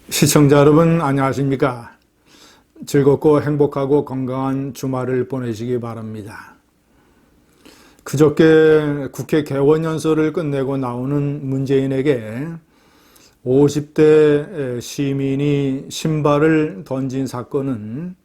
시청자 여러분 안녕하십니까? 즐겁고 행복하고 건강한 주말을 보내시기 바랍니다. 그저께 국회 개원연설을 끝내고 나오는 문재인에게 50대 시민이 신발을 던진 사건은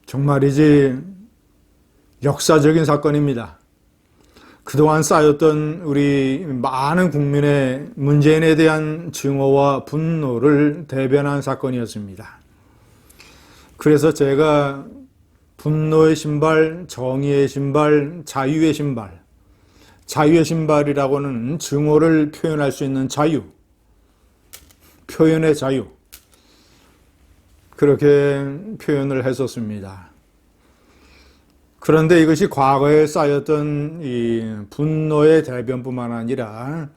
정말이지 역사적인 사건입니다. 그동안 쌓였던 우리 많은 국민의 문재인에 대한 증오와 분노를 대변한 사건이었습니다. 그래서 제가 분노의 신발, 정의의 신발, 자유의 신발, 자유의 신발이라고는 증오를 표현할 수 있는 자유, 표현의 자유, 그렇게 표현을 했었습니다. 그런데 이것이 과거에 쌓였던 이 분노의 대변뿐만 아니라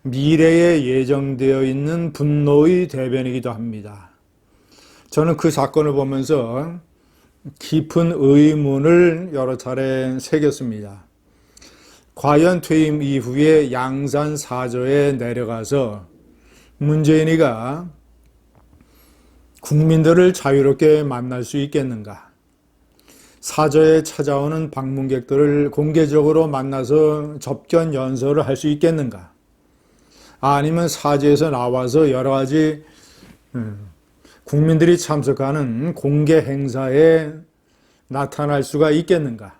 미래에 예정되어 있는 분노의 대변이기도 합니다. 저는 그 사건을 보면서 깊은 의문을 여러 차례 새겼습니다. 과연 퇴임 이후에 양산 사저에 내려가서 문재인이가 국민들을 자유롭게 만날 수 있겠는가? 사저에 찾아오는 방문객들을 공개적으로 만나서 접견 연설을 할 수 있겠는가? 아니면 사저에서 나와서 여러 가지 국민들이 참석하는 공개 행사에 나타날 수가 있겠는가?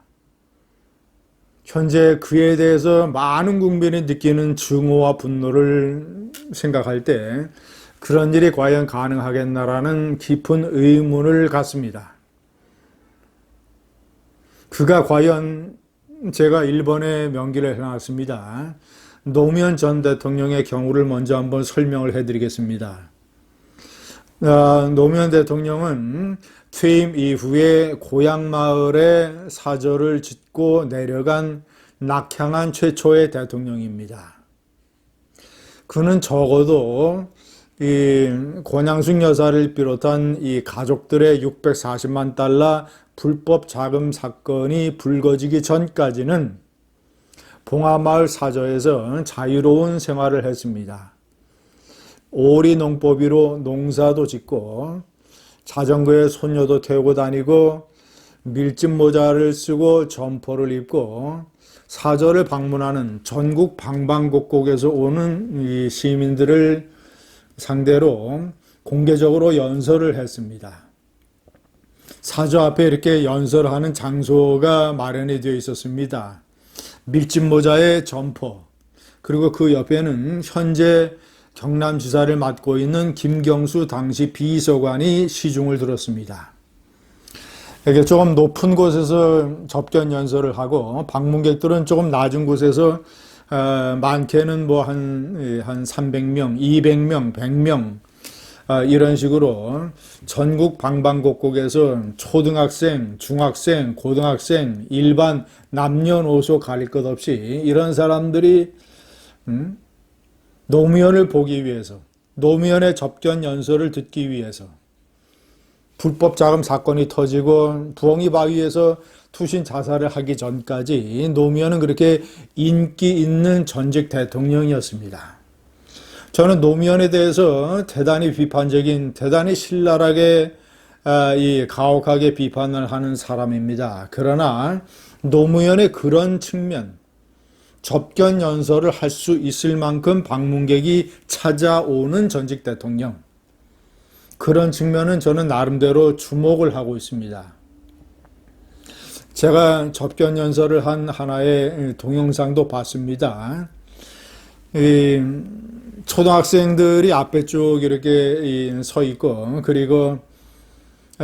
현재 그에 대해서 많은 국민이 느끼는 증오와 분노를 생각할 때 그런 일이 과연 가능하겠나라는 깊은 의문을 갖습니다. 그가 과연 제가 1번에 명기를 해놨습니다. 노무현 전 대통령의 경우를 먼저 한번 설명을 해드리겠습니다. 노무현 대통령은 퇴임 이후에 고향 마을에 사저를 짓고 내려간 낙향한 최초의 대통령입니다. 그는 적어도 이 권양숙 여사를 비롯한 이 가족들의 640만 달러 불법 자금 사건이 불거지기 전까지는 봉하마을 사저에서 자유로운 생활을 했습니다. 오리 농법으로 농사도 짓고 자전거에 손녀도 태우고 다니고 밀짚 모자를 쓰고 점퍼를 입고 사저를 방문하는 전국 방방곡곡에서 오는 이 시민들을 상대로 공개적으로 연설을 했습니다. 사저 앞에 이렇게 연설하는 장소가 마련이 되어 있었습니다. 밀짚 모자에 점퍼, 그리고 그 옆에는 현재 경남지사를 맡고 있는 김경수 당시 비서관이 시중을 들었습니다. 이렇게 조금 높은 곳에서 접견 연설을 하고 방문객들은 조금 낮은 곳에서 많게는 뭐 한 300명, 200명, 100명 이런 식으로 전국 방방곡곡에서 초등학생, 중학생, 고등학생, 일반 남녀노소 가릴 것 없이 이런 사람들이 노무현을 보기 위해서, 노무현의 접견 연설을 듣기 위해서 불법 자금 사건이 터지고 부엉이 바위에서 투신 자살을 하기 전까지 노무현은 그렇게 인기 있는 전직 대통령이었습니다. 저는 노무현에 대해서 대단히 비판적인, 대단히 신랄하게 가혹하게 비판을 하는 사람입니다. 그러나 노무현의 그런 측면, 접견 연설을 할 수 있을 만큼 방문객이 찾아오는 전직 대통령, 그런 측면은 저는 나름대로 주목을 하고 있습니다. 제가 접견 연설을 한 하나의 동영상도 봤습니다. 초등학생들이 앞에 쭉 이렇게 서 있고, 그리고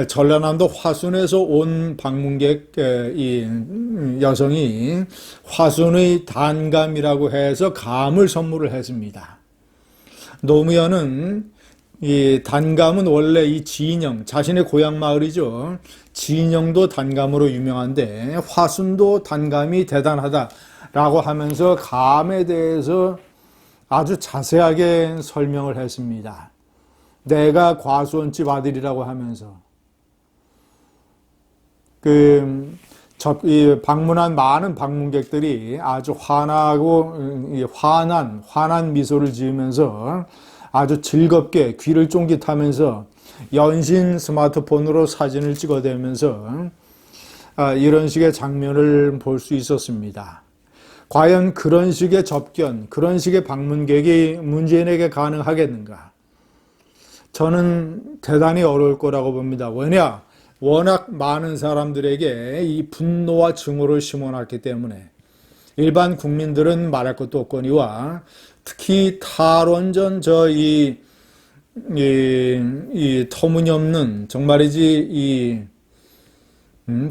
전라남도 화순에서 온 방문객 이 여성이 화순의 단감이라고 해서 감을 선물을 했습니다. 노무현은 이 단감은 원래 이 진영, 자신의 고향 마을이죠. 진영도 단감으로 유명한데 화순도 단감이 대단하다라고 하면서 감에 대해서 아주 자세하게 설명을 했습니다. 내가 과수원집 아들이라고 하면서 방문한 많은 방문객들이 아주 환하고 환한 미소를 지으면서 아주 즐겁게 귀를 쫑깃하면서 연신 스마트폰으로 사진을 찍어대면서 이런 식의 장면을 볼 수 있었습니다. 과연 그런 식의 접견, 그런 식의 방문객이 문재인에게 가능하겠는가? 저는 대단히 어려울 거라고 봅니다. 왜냐? 워낙 많은 사람들에게 이 분노와 증오를 심어놨기 때문에 일반 국민들은 말할 것도 없거니와 특히 탈원전 이 터무니없는 정말이지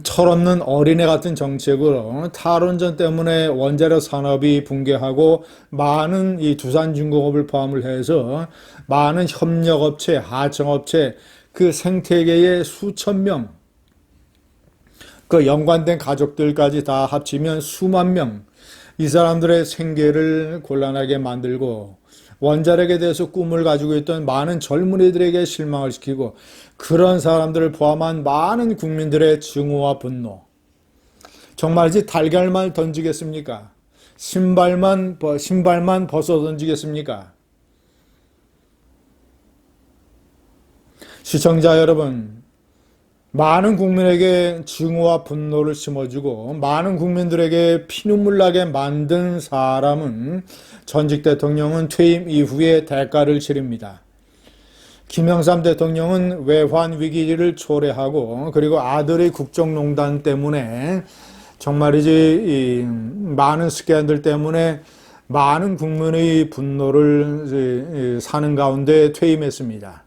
철없는 어린애 같은 정책으로 탈원전 때문에 원자력 산업이 붕괴하고 많은 이 두산중공업을 포함을 해서 많은 협력업체, 하청업체, 그 생태계의 수천 명, 그 연관된 가족들까지 다 합치면 수만 명, 이 사람들의 생계를 곤란하게 만들고 원자력에 대해서 꿈을 가지고 있던 많은 젊은이들에게 실망을 시키고 그런 사람들을 포함한 많은 국민들의 증오와 분노. 정말이지 달걀만 던지겠습니까? 신발만 벗어 던지겠습니까? 시청자 여러분, 많은 국민에게 증오와 분노를 심어주고 많은 국민들에게 피눈물 나게 만든 사람은 전직 대통령은 퇴임 이후에 대가를 치릅니다. 김영삼 대통령은 외환 위기를 초래하고 그리고 아들의 국정농단 때문에 정말이지 많은 스캔들 때문에 많은 국민의 분노를 사는 가운데 퇴임했습니다.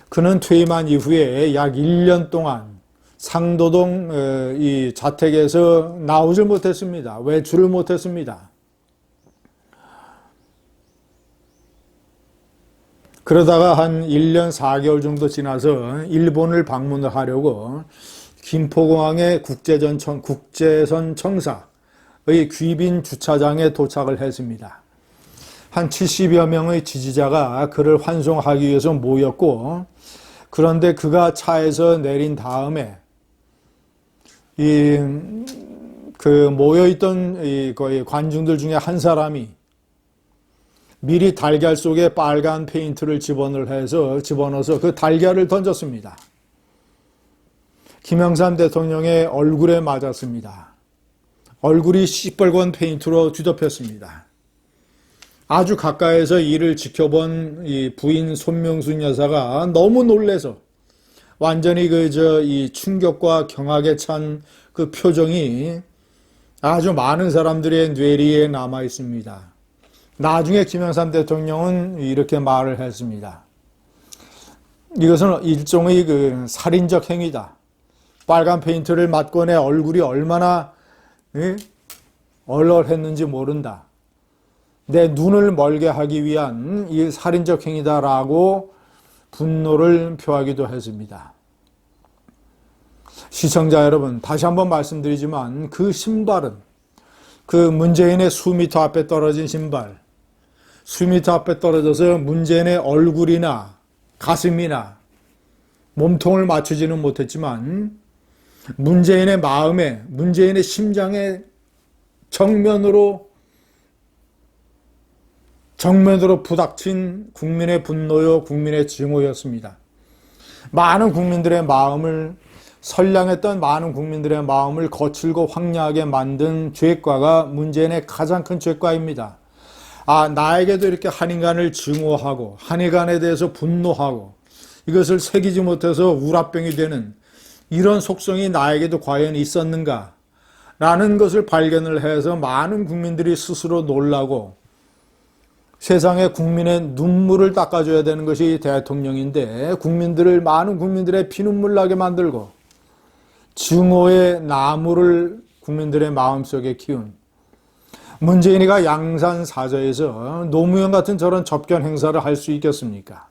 그는 퇴임한 이후에 약 1년 동안 상도동 이 자택에서 나오질 못했습니다. 외출을 못했습니다. 그러다가 한 1년 4개월 정도 지나서 일본을 방문을 하려고 김포공항의 국제선 청사의 귀빈 주차장에 도착을 했습니다. 한 70여 명의 지지자가 그를 환송하기 위해서 모였고 그런데 그가 차에서 내린 다음에 모여있던 거의 관중들 중에 한 사람이 미리 달걀 속에 빨간 페인트를 집어넣어서 그 달걀을 던졌습니다. 김영삼 대통령의 얼굴에 맞았습니다. 얼굴이 시뻘건 페인트로 뒤덮였습니다. 아주 가까이서 이를 지켜본 이 부인 손명순 여사가 너무 놀래서 완전히 이 충격과 경악에 찬 그 표정이 아주 많은 사람들의 뇌리에 남아 있습니다. 나중에 김영삼 대통령은 이렇게 말을 했습니다. 이것은 일종의 살인적 행위다. 빨간 페인트를 맞고 내 얼굴이 얼마나 얼얼했는지 모른다. 내 눈을 멀게 하기 위한 이 살인적 행위다라고 분노를 표하기도 했습니다. 시청자 여러분, 다시 한번 말씀드리지만 그 신발은 그 문재인의 수미터 앞에 떨어진 신발, 수미터 앞에 떨어져서 문재인의 얼굴이나 가슴이나 몸통을 맞추지는 못했지만 문재인의 마음에, 문재인의 심장에 정면으로 부닥친 국민의 분노요, 국민의 증오였습니다. 많은 국민들의 마음을, 선량했던 많은 국민들의 마음을 거칠고 황량하게 만든 죄과가 문재인의 가장 큰 죄과입니다. 나에게도 이렇게 한인간을 증오하고 한인간에 대해서 분노하고 이것을 새기지 못해서 우라병이 되는 이런 속성이 나에게도 과연 있었는가? 라는 것을 발견을 해서 많은 국민들이 스스로 놀라고 세상에 국민의 눈물을 닦아줘야 되는 것이 대통령인데 많은 국민들의 피눈물 나게 만들고 증오의 나무를 국민들의 마음속에 키운 문재인이가 양산 사저에서 노무현 같은 저런 접견 행사를 할 수 있겠습니까?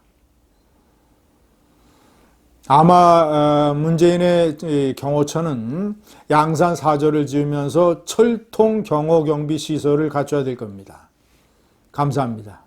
아마 문재인의 경호처는 양산 사저를 지으면서 철통 경호 경비 시설을 갖춰야 될 겁니다. 감사합니다.